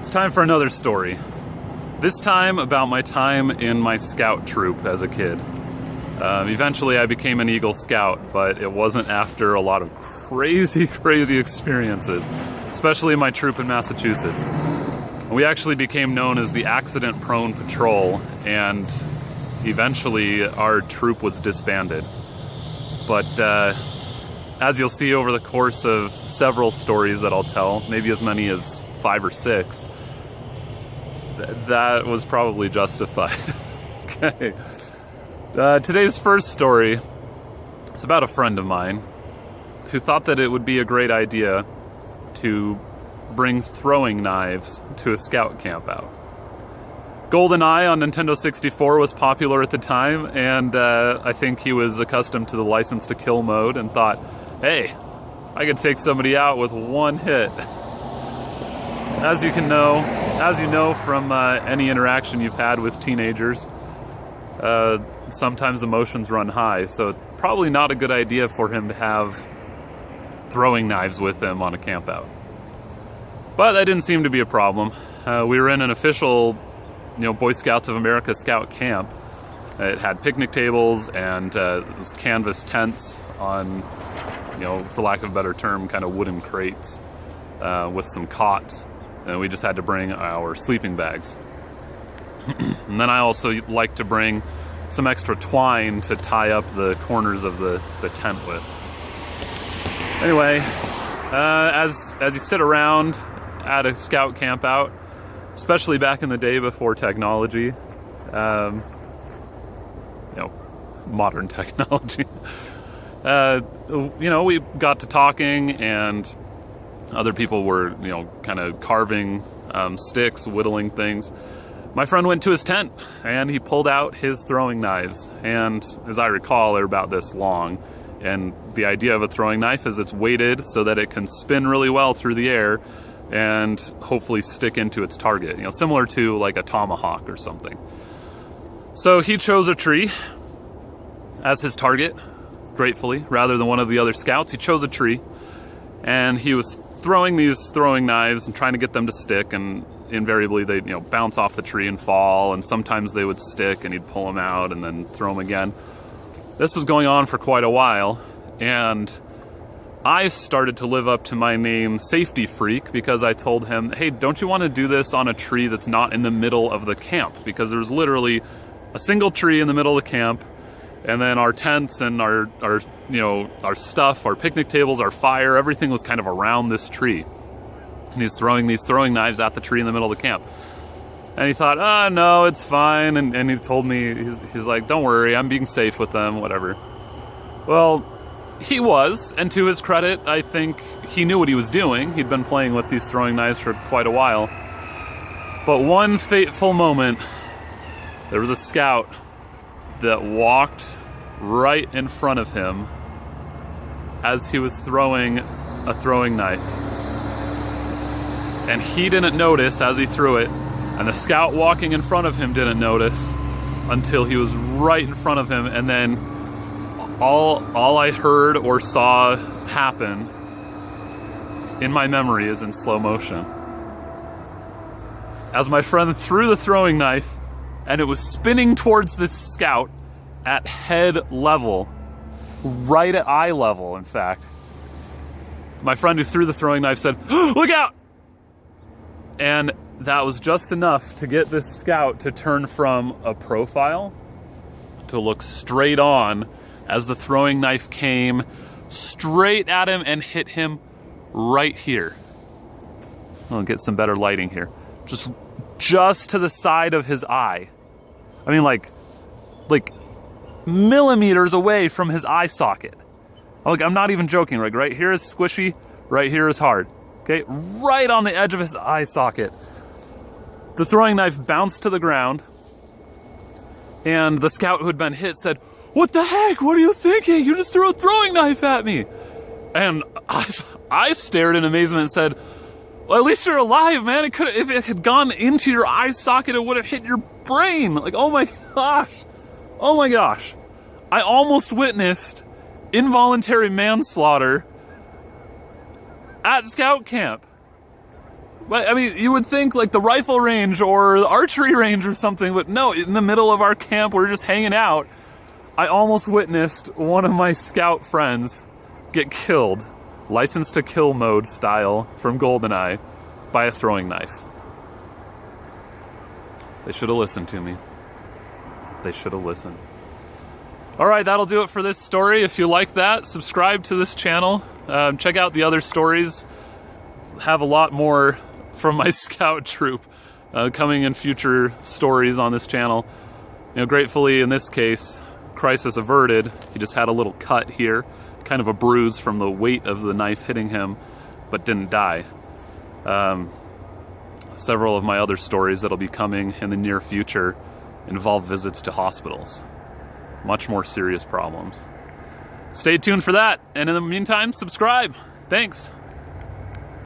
It's time for another story. This time about my time in my scout troop as a kid. Eventually I became an Eagle Scout, but it wasn't after a lot of crazy experiences, especially in my troop in Massachusetts. We actually became known as the Accident Prone Patrol, and eventually our troop was disbanded. But as you'll see over the course of several stories that I'll tell, maybe as many as 5 or 6, that was probably justified. Okay. Today's first story is about a friend of mine who thought that it would be a great idea to bring throwing knives to a scout camp out. GoldenEye on Nintendo 64 was popular at the time, and I think he was accustomed to the license to kill mode and thought, hey, I could take somebody out with one hit. As you know from any interaction you've had with teenagers, sometimes emotions run high, so probably not a good idea for him to have throwing knives with him on a camp out. But that didn't seem to be a problem. We were in an official, Boy Scouts of America scout camp. It had picnic tables and it was canvas tents on, for lack of a better term, kind of wooden crates with some cots. And we just had to bring our sleeping bags. And then I also like to bring some extra twine to tie up the corners of the tent with. Anyway, as you sit around at a scout camp out, especially back in the day before technology, modern technology, we got to talking, and other people were, kind of carving sticks, whittling things. My friend went to his tent and he pulled out his throwing knives, and as I recall, they're about this long. And the idea of a throwing knife is it's weighted so that it can spin really well through the air and hopefully stick into its target, similar to like a tomahawk or something. So he chose a tree as his target, gratefully, rather than one of the other scouts. He chose a tree, and he was throwing these throwing knives and trying to get them to stick, and invariably they'd bounce off the tree and fall, and sometimes they would stick and he'd pull them out and then throw them again. This was going on for quite a while, and I started to live up to my name Safety Freak, because I told him, hey, don't you want to do this on a tree that's not in the middle of the camp? Because there's literally a single tree in the middle of the camp, and then our tents and our stuff, our picnic tables, our fire, everything was kind of around this tree. And he's throwing these throwing knives at the tree in the middle of the camp. And he thought, no, it's fine. And he told me, he's like, don't worry, I'm being safe with them, whatever. Well, he was, and to his credit, I think he knew what he was doing. He'd been playing with these throwing knives for quite a while. But one fateful moment, there was a scout that walked right in front of him as he was throwing a throwing knife. And he didn't notice as he threw it, and the scout walking in front of him didn't notice until he was right in front of him, and then all I heard or saw happen in my memory is in slow motion. As my friend threw the throwing knife, and it was spinning towards the scout at head level, right at eye level, in fact. My friend who threw the throwing knife said, "Look out!" And that was just enough to get this scout to turn from a profile to look straight on as the throwing knife came straight at him and hit him right here. I'll get some better lighting here. Just to the side of his eye. I mean, like millimeters away from his eye socket. Like, I'm not even joking. Like, right here is squishy, right here is hard. Okay, right on the edge of his eye socket. The throwing knife bounced to the ground, and the scout who had been hit said, "What the heck? What are you thinking? You just threw a throwing knife at me." And I stared in amazement and said, "Well, at least you're alive, man. If it had gone into your eye socket, it would have hit your brain." Like, oh my gosh. I almost witnessed involuntary manslaughter at scout camp. I mean, you would think like the rifle range or the archery range or something, but no, in the middle of our camp, we're just hanging out. I almost witnessed one of my scout friends get killed, License to Kill mode style from GoldenEye, by a throwing knife. They should have listened to me. They should have listened. All right, that'll do it for this story. If you like that, subscribe to this channel. Check out the other stories. Have a lot more from my scout troop coming in future stories on this channel. You know, gratefully in this case, crisis averted. He just had a little cut here, kind of a bruise from the weight of the knife hitting him, but didn't die. Several of my other stories that'll be coming in the near future involve visits to hospitals. Much more serious problems. Stay tuned for that, and in the meantime, subscribe. Thanks.